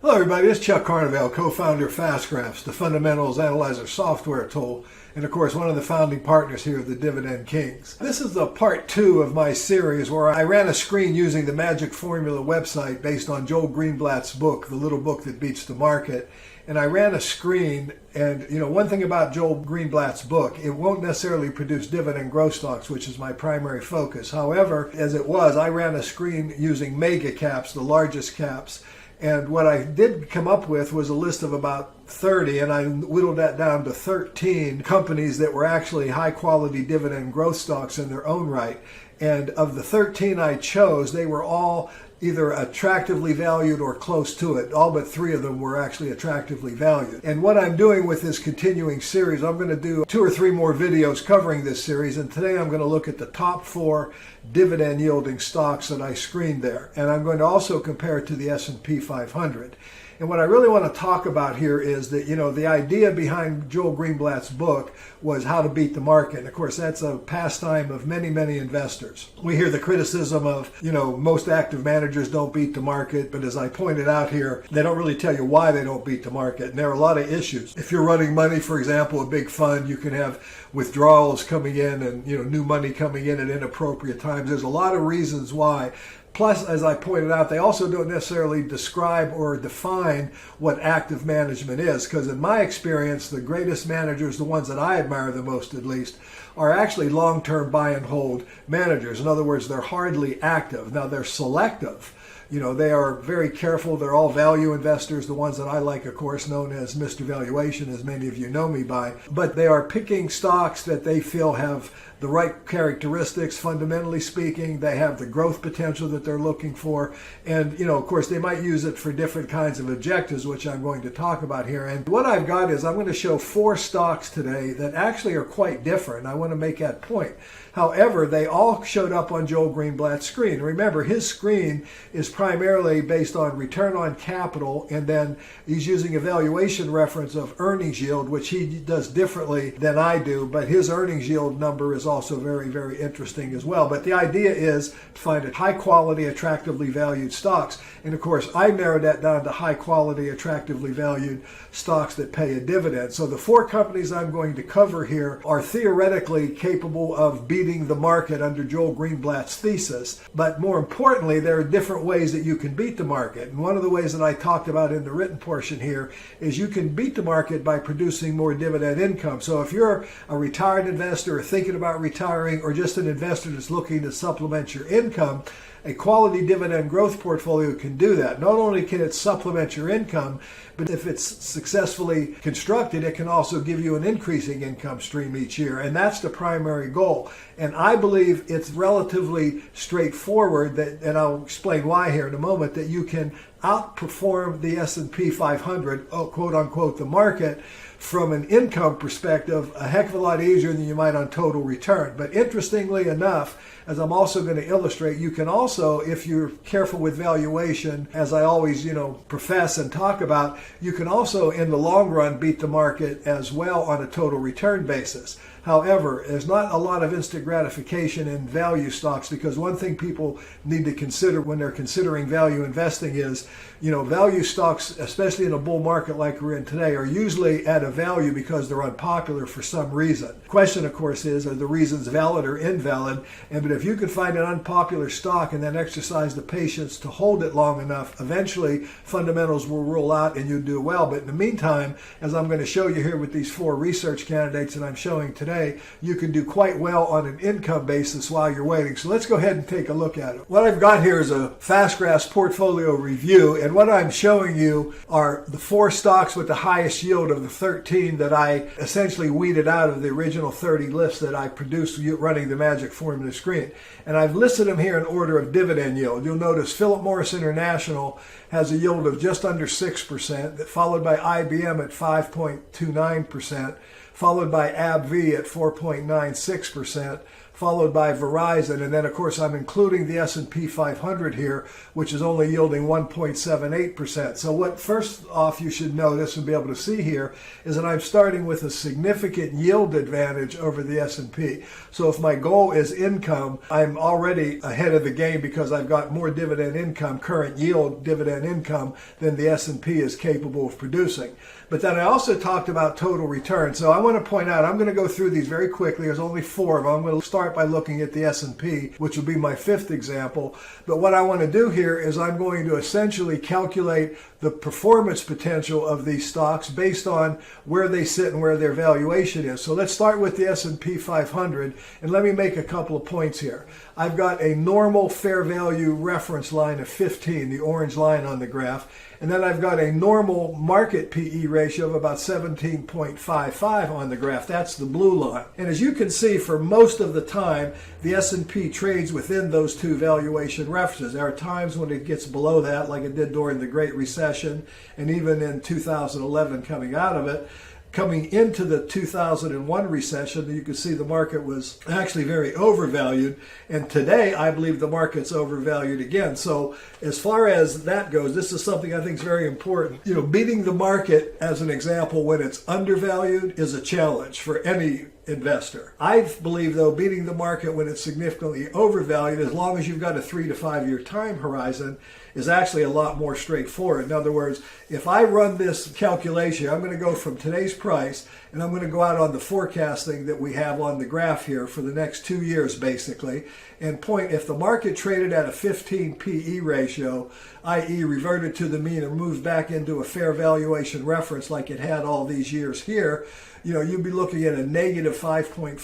Hello everybody, it's Chuck Carnevale, co-founder of FastGraphs, the fundamentals analyzer software tool, and of course one of the founding partners here of the Dividend Kings. This is the part 2 of my series where I ran a screen using the Magic Formula website based on Joel Greenblatt's book, The Little Book That Beats the Market. And I ran a screen, and one thing about Joel Greenblatt's book, it won't necessarily produce dividend growth stocks, which is my primary focus. However, as it was, I ran a screen using mega caps, the largest caps. And what I did come up with was a list of about 30, and I whittled that down to 13 companies that were actually high-quality dividend growth stocks in their own right. And of the 13 I chose, they were all either attractively valued or close to it. All but 3 of them were actually attractively valued. And what I'm doing with this continuing series, I'm going to do 2 or 3 more videos covering this series, and today I'm going to look at the top 4 dividend yielding stocks that I screened there. And I'm going to also compare it to the S&P 500. And what I really want to talk about here is that, the idea behind Joel Greenblatt's book was how to beat the market. And of course, that's a pastime of many, many investors. We hear the criticism of, most active managers don't beat the market. But as I pointed out here, they don't really tell you why they don't beat the market. And there are a lot of issues. If you're running money, for example, a big fund, you can have withdrawals coming in and, new money coming in at inappropriate times. There's a lot of reasons why. Plus, as I pointed out, they also don't necessarily describe or define what active management is, because in my experience, the greatest managers, the ones that I admire the most at least, are actually long-term buy and hold managers. In other words, they're hardly active. Now, they're selective. They are very careful. They're all value investors, the ones that I like, of course, known as Mr. Valuation, as many of you know me by. But they are picking stocks that they feel have the right characteristics, fundamentally speaking. They have the growth potential that they're looking for. And, of course, they might use it for different kinds of objectives, which I'm going to talk about here. And what I've got is I'm going to show 4 stocks today that actually are quite different. I want to make that point. However, they all showed up on Joel Greenblatt's screen. Remember, his screen is primarily based on return on capital, and then he's using a valuation reference of earnings yield, which he does differently than I do, but his earnings yield number is also very, very interesting as well. But the idea is to find a high-quality, attractively valued stocks. And of course, I narrowed that down to high-quality, attractively valued stocks that pay a dividend. So the 4 companies I'm going to cover here are theoretically capable of beating the market under Joel Greenblatt's thesis. But more importantly, there are different ways that you can beat the market. And one of the ways that I talked about in the written portion here is you can beat the market by producing more dividend income. So if you're a retired investor or thinking about retiring, or just an investor that's looking to supplement your income, a quality dividend growth portfolio can do that. Not only can it supplement your income, but if it's successfully constructed, it can also give you an increasing income stream each year. And that's the primary goal. And I believe it's relatively straightforward, and I'll explain why here in a moment, that you can outperform the S&P 500, quote unquote, the market, from an income perspective a heck of a lot easier than you might on total return. But interestingly enough, as I'm also going to illustrate, you can also, if you're careful with valuation, as I always, profess and talk about, you can also in the long run beat the market as well on a total return basis. However, there's not a lot of instant gratification in value stocks, because one thing people need to consider when they're considering value investing is, value stocks, especially in a bull market like we're in today, are usually at a value because they're unpopular for some reason. The question, of course, is, are the reasons valid or invalid? But if you can find an unpopular stock and then exercise the patience to hold it long enough, eventually fundamentals will rule out and you'll do well. But in the meantime, as I'm going to show you here with these 4 research candidates that I'm showing today, you can do quite well on an income basis while you're waiting. So let's go ahead and take a look at it. What I've got here is a FastGraphs portfolio review, and what I'm showing you are the 4 stocks with the highest yield of the 13 that I essentially weeded out of the original 30 lists that I produced running the Magic Formula screen. And I've listed them here in order of dividend yield. You'll notice Philip Morris International has a yield of just under 6%, followed by IBM at 5.29%, followed by AbbVie at 4.96%, followed by Verizon, and then of course I'm including the S&P 500 here, which is only yielding 1.78%. So what first off you should notice and be able to see here is that I'm starting with a significant yield advantage over the S&P. So if my goal is income, I'm already ahead of the game because I've got more dividend income, current yield dividend income, than the S&P is capable of producing. But then I also talked about total return. So I want to point out, I'm going to go through these very quickly. There's only 4 of them. I'm going to start by looking at the S&P, which will be my 5th example. But what I want to do here is I'm going to essentially calculate the performance potential of these stocks based on where they sit and where their valuation is. So let's start with the S&P 500, and let me make a couple of points here. I've got a normal fair value reference line of 15, the orange line on the graph, and then I've got a normal market PE ratio of about 17.55 on the graph. That's the blue line. And as you can see, for most of the time, the S&P trades within those two valuation references. There are times when it gets below that, like it did during the Great Recession, and even in 2011 coming out of it. Coming into the 2001 recession, you can see the market was actually very overvalued. And today, I believe the market's overvalued again. So as far as that goes, this is something I think is very important. You know, beating the market, as an example, when it's undervalued is a challenge for any investor. I believe, though, beating the market when it's significantly overvalued, as long as you've got a 3 to 5 year time horizon, is actually a lot more straightforward. In other words, if I run this calculation, I'm going to go from today's price and I'm going to go out on the forecasting that we have on the graph here for the next 2 years, basically, and point if the market traded at a 15 PE ratio, i.e. reverted to the mean and moved back into a fair valuation reference like it had all these years here, you know, you'd be looking at a negative 5.4%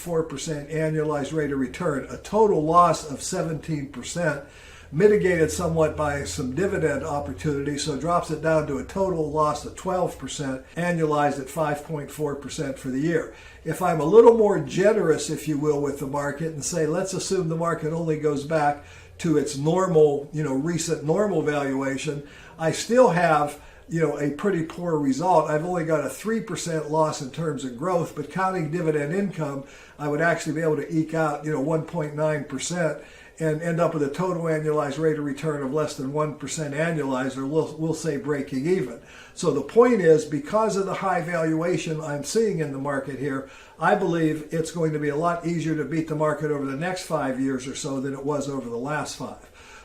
annualized rate of return, a total loss of 17%, mitigated somewhat by some dividend opportunity, so drops it down to a total loss of 12%, annualized at 5.4% for the year. If I'm a little more generous, if you will, with the market and say, let's assume the market only goes back to its normal, recent normal valuation, I still have a pretty poor result. I've only got a 3% loss in terms of growth, but counting dividend income, I would actually be able to eke out, 1.9% and end up with a total annualized rate of return of less than 1% annualized, or we'll say breaking even. So the point is, because of the high valuation I'm seeing in the market here, I believe it's going to be a lot easier to beat the market over the next 5 years or so than it was over the last 5.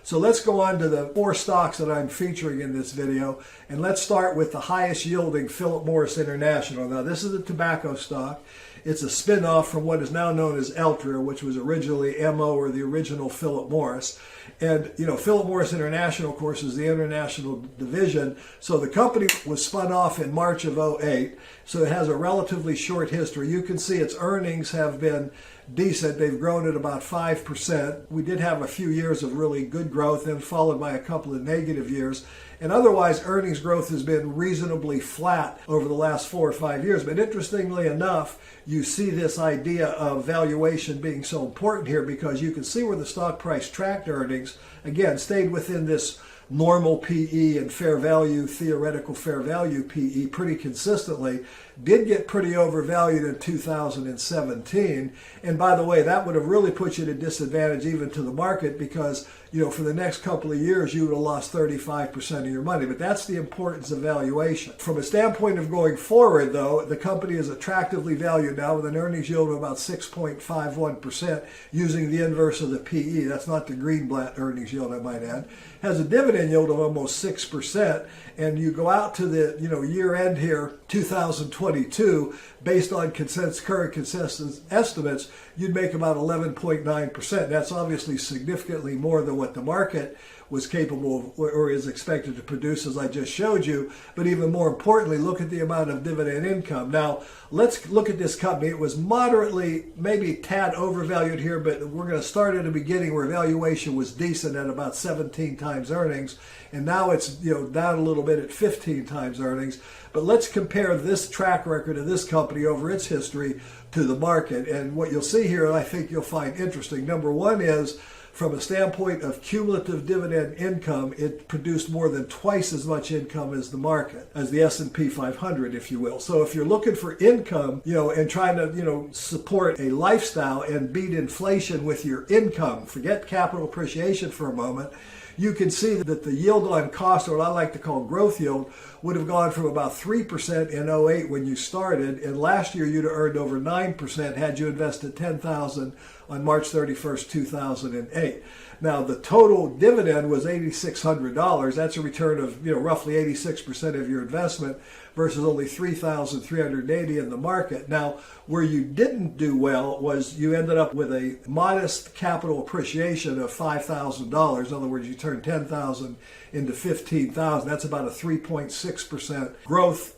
So let's go on to the 4 stocks that I'm featuring in this video, and let's start with the highest yielding Philip Morris International. Now, this is a tobacco stock. It's a spin-off from what is now known as Altria, which was originally MO, or the original Philip Morris. And, Philip Morris International, of course, is the international division. So the company was spun off in March of 2008. So it has a relatively short history. You can see its earnings have been decent. They've grown at about 5%. We did have a few years of really good growth, then followed by a couple of negative years. And otherwise, earnings growth has been reasonably flat over the last 4 or 5 years. But interestingly enough, you see this idea of valuation being so important here, because you can see where the stock price tracked earnings, again, stayed within this normal PE and fair value, theoretical fair value PE pretty consistently, did get pretty overvalued in 2017. And by the way, that would have really put you at a disadvantage even to the market, because, for the next couple of years, you would have lost 35% of your money. But that's the importance of valuation. From a standpoint of going forward, though, the company is attractively valued now with an earnings yield of about 6.51% using the inverse of the PE. That's not the Greenblatt earnings yield, I might add. Has a dividend yield of almost 6%. And you go out to the year end here, 2022, based on current consensus estimates, you'd make about 11.9%. That's obviously significantly more than what the market was capable of or is expected to produce, as I just showed you. But even more importantly, look at the amount of dividend income. Now, let's look at this company. It was moderately, maybe tad overvalued here, but we're going to start at the beginning where valuation was decent at about 17 times earnings. And now it's down a little bit at 15 times earnings. But let's compare this track record of this company over its history to the market. And what you'll see here, I think you'll find interesting. Number one is from a standpoint of cumulative dividend income, it produced more than twice as much income as the market, as the S&P 500, if you will. So if you're looking for income, and trying to, support a lifestyle and beat inflation with your income, forget capital appreciation for a moment, you can see that the yield on cost, or what I like to call growth yield, would have gone from about 3% in '08 when you started, and last year you'd have earned over 9% had you invested $10,000 on March 31st, 2008. Now, the total dividend was $8,600. That's a return of, roughly 86% of your investment versus only $3,380 in the market. Now, where you didn't do well was you ended up with a modest capital appreciation of $5,000. In other words, you turned $10,000 into $15,000. That's about a 3.6%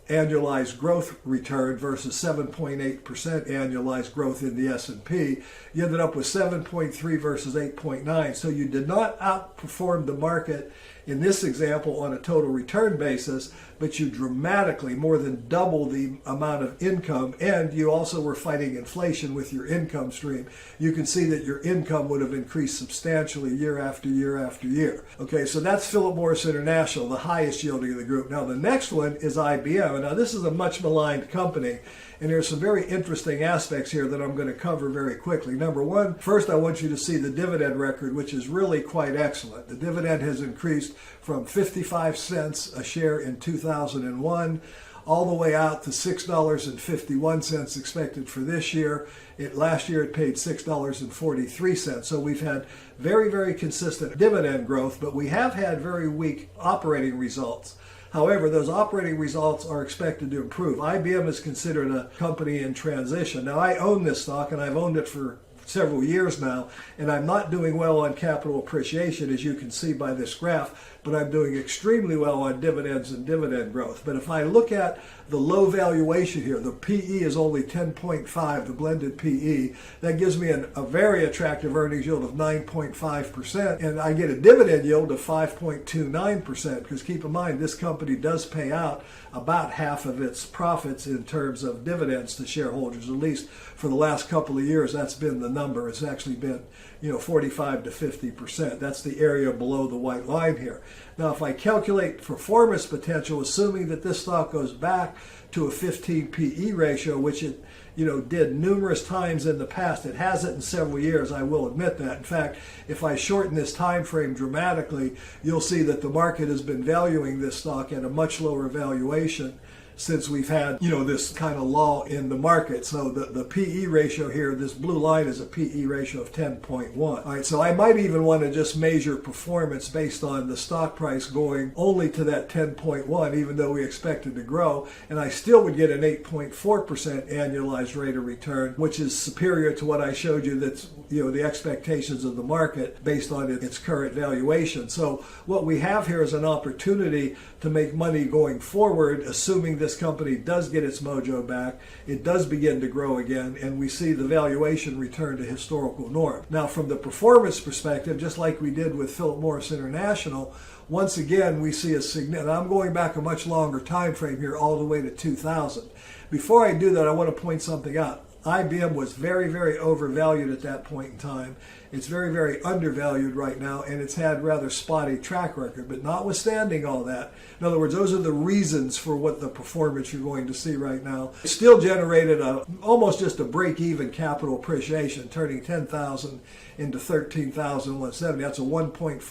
annualized growth return versus 7.8% annualized growth in the S&P. You ended up with 7.3 versus 8.9. So you did not outperform the market in this example on a total return basis, but you dramatically more than double the amount of income, and you also were fighting inflation with your income stream. You can see that your income would have increased substantially year after year after year. Okay, so that's Philip Morris International, the highest yielding of the group. Now the next one is IBM. Now this is a much maligned company, and there's some very interesting aspects here that I'm going to cover very quickly. Number one, first I want you to see the dividend record, which is really quite excellent. The dividend has increased from 55 cents a share in 2001 all the way out to $6.51 expected for this year. Last year it paid $6.43. So we've had very, very consistent dividend growth, but we have had very weak operating results. However, those operating results are expected to improve. IBM is considered a company in transition. Now, I own this stock, and I've owned it for several years now, and I'm not doing well on capital appreciation, as you can see by this graph, but I'm doing extremely well on dividends and dividend growth. But if I look at the low valuation here, the PE is only 10.5, the blended PE. That gives me a very attractive earnings yield of 9.5%, and I get a dividend yield of 5.29%, because keep in mind, this company does pay out about half of its profits in terms of dividends to shareholders. At least for the last couple of years, that's been the number. It's actually been 45 to 50%. That's the area below the white line here. Now, if I calculate performance potential, assuming that this stock goes back to a 15 PE ratio, which it did numerous times in the past. It hasn't in several years, I will admit that. In fact, if I shorten this time frame dramatically, you'll see that the market has been valuing this stock at a much lower valuation since we've had, this kind of lull in the market. So the PE ratio here, this blue line is a PE ratio of 10.1. All right, so I might even want to just measure performance based on the stock price going only to that 10.1, even though we expect it to grow, and I still would get an 8.4% annualized rate of return, which is superior to what I showed you that's, the expectations of the market based on its current valuation. So what we have here is an opportunity to make money going forward, assuming this company does get its mojo back, it does begin to grow again, and we see the valuation return to historical norm. Now, from the performance perspective, just like we did with Philip Morris International, once again we see a significant, I'm going back a much longer time frame here, all the way to 2000. Before I do that, I want to point something out. IBM was very, very overvalued at that point in time. It's very, very undervalued right now, and it's had rather spotty track record. But notwithstanding all that, in other words, those are the reasons for what the performance you're going to see right now. It still generated almost just a break-even capital appreciation, turning 10,000 into 13,170. That's a 1.4%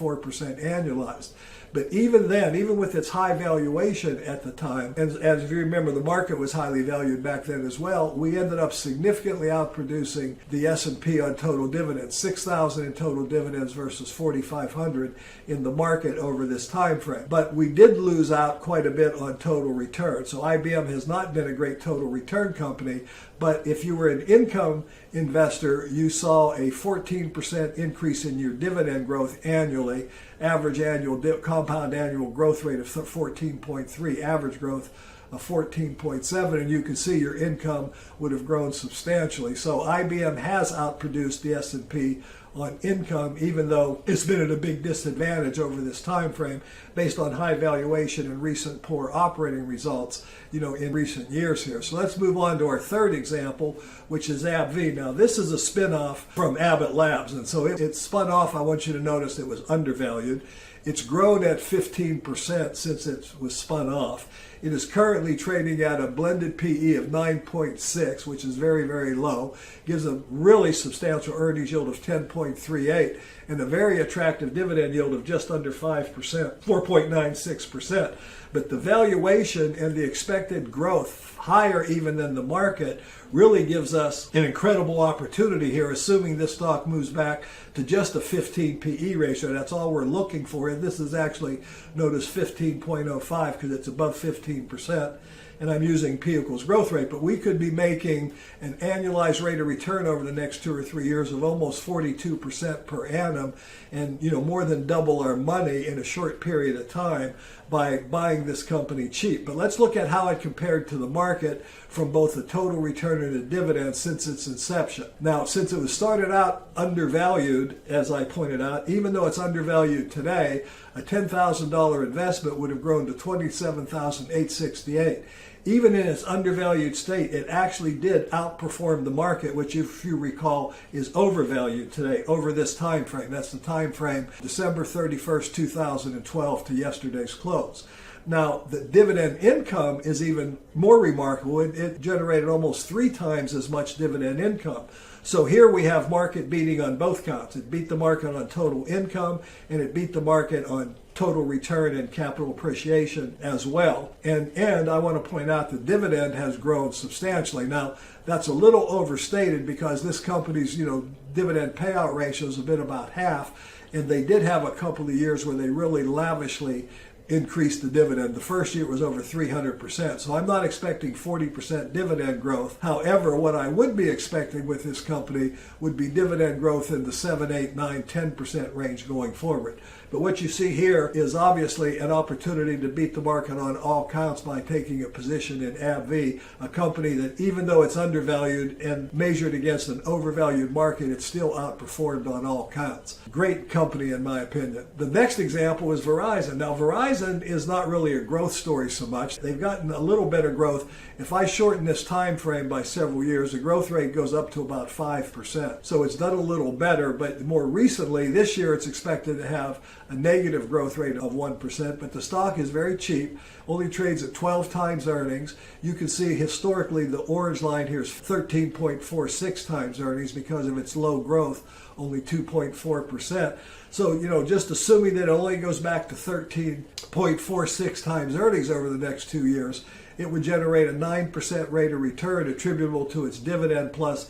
annualized. But even then, even with its high valuation at the time, and as you remember, the market was highly valued back then as well, we ended up significantly outproducing the S&P on total dividends, 6,000 in total dividends versus 4,500 in the market over this time frame. But we did lose out quite a bit on total return. So IBM has not been a great total return company, but if you were an income investor, you saw a 14% increase in your dividend growth annually, average annual compound annual growth rate of 14.3, average growth of 14.7, and you can see your income would have grown substantially. So IBM has outproduced the S&P on income, even though it's been at a big disadvantage over this time frame based on high valuation and recent poor operating results, in recent years here. So let's move on to our third example, which is AbbVie. Now, this is a spin-off from Abbott Labs, and so it spun off. I want you to notice it was undervalued. It's grown at 15% since it was spun off. It is currently trading at a blended PE of 9.6, which is very, very low. Gives a really substantial earnings yield of 10.38 and a very attractive dividend yield of just under 5%, 4.96%. But the valuation and the expected growth, higher even than the market, really gives us an incredible opportunity here, assuming this stock moves back to just a 15 PE ratio. That's all we're looking for. And this is actually notice 15.05 because it's above 15%. And I'm using P equals growth rate, but we could be making an annualized rate of return over the next 2 or 3 years of almost 42% per annum, and more than double our money in a short period of time by buying this company cheap. But let's look at how it compared to the market from both the total return and the dividend since its inception. Now, since it was started out undervalued, as I pointed out, even though it's undervalued today, a $10,000 investment would have grown to $27,868. Even in its undervalued state, it actually did outperform the market, which, if you recall, is overvalued today over this time frame. That's the time frame December 31st, 2012 to yesterday's close. Now, the dividend income is even more remarkable. It generated almost 3 times as much dividend income. So here we have market beating on both counts. It beat the market on total income, and it beat the market on total return and capital appreciation as well. And I want to point out the dividend has grown substantially. Now, that's a little overstated because this company's, dividend payout ratios have been about half, and they did have a couple of years where they really lavishly increased the dividend. The first year it was over 300%. So I'm not expecting 40% dividend growth. However, what I would be expecting with this company would be dividend growth in the 7, 8, 9, 10% range going forward. But what you see here is obviously an opportunity to beat the market on all counts by taking a position in AbbVie, a company that, even though it's undervalued and measured against an overvalued market, it's still outperformed on all counts. Great company in my opinion. The next example is Verizon. Now, Verizon is not really a growth story so much. They've gotten a little better growth. If I shorten this time frame by several years, the growth rate goes up to about 5%. So it's done a little better, but more recently, this year, it's expected to have a negative growth rate of 1%, but the stock is very cheap, only trades at 12 times earnings. You can see historically the orange line here is 13.46 times earnings because of its low growth, only 2.4%. So, just assuming that it only goes back to 13.46 times earnings over the next 2 years, it would generate a 9% rate of return attributable to its dividend plus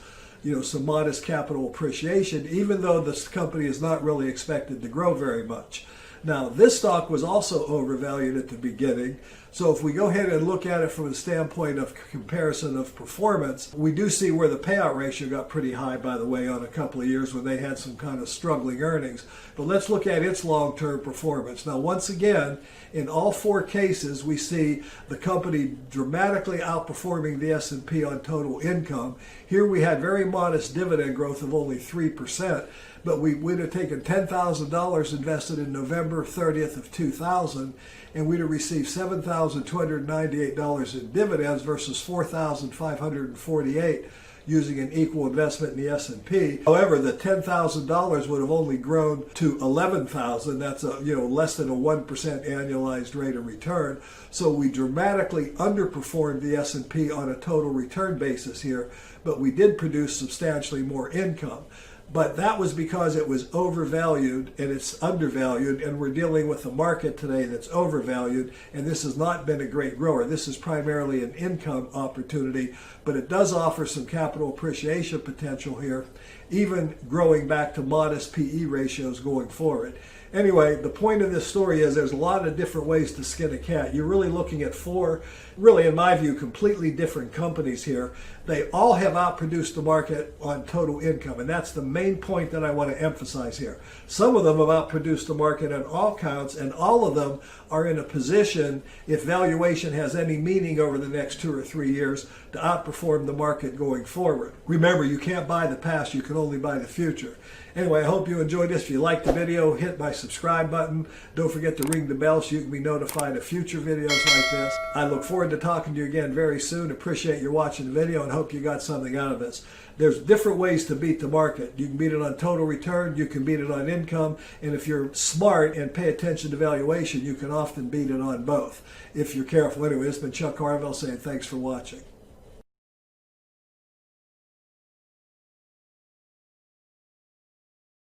some modest capital appreciation, even though this company is not really expected to grow very much. Now, this stock was also overvalued at the beginning. So if we go ahead and look at it from the standpoint of comparison of performance, we do see where the payout ratio got pretty high, by the way, on a couple of years when they had some kind of struggling earnings. But let's look at its long-term performance. Now, once again, in all 4 cases, we see the company dramatically outperforming the S&P on total income. Here we had very modest dividend growth of only 3%. But we would have taken $10,000 invested in November 30th of 2000, and we'd have received $7,298 in dividends versus $4,548 using an equal investment in the S&P. However, the $10,000 would have only grown to $11,000. That's less than a 1% annualized rate of return. So we dramatically underperformed the S&P on a total return basis here, but we did produce substantially more income. But that was because it was overvalued and it's undervalued, and we're dealing with a market today that's overvalued, and this has not been a great grower. This is primarily an income opportunity, but it does offer some capital appreciation potential here, even growing back to modest PE ratios going forward. Anyway, the point of this story is there's a lot of different ways to skin a cat. You're really looking at 4, really in my view, completely different companies here. They all have outproduced the market on total income, and that's the main point that I want to emphasize here. Some of them have outproduced the market on all counts, and all of them are in a position, if valuation has any meaning over the next 2 or 3 years, to outperform the market going forward. Remember, you can't buy the past, you can only only by the future. Anyway, I hope you enjoyed this. If you liked the video, hit my subscribe button. Don't forget to ring the bell so you can be notified of future videos like this. I look forward to talking to you again very soon. Appreciate you watching the video and hope you got something out of this. There's different ways to beat the market. You can beat it on total return, you can beat it on income, and if you're smart and pay attention to valuation, you can often beat it on both if you're careful. Anyway, it's been Chuck Carville saying thanks for watching.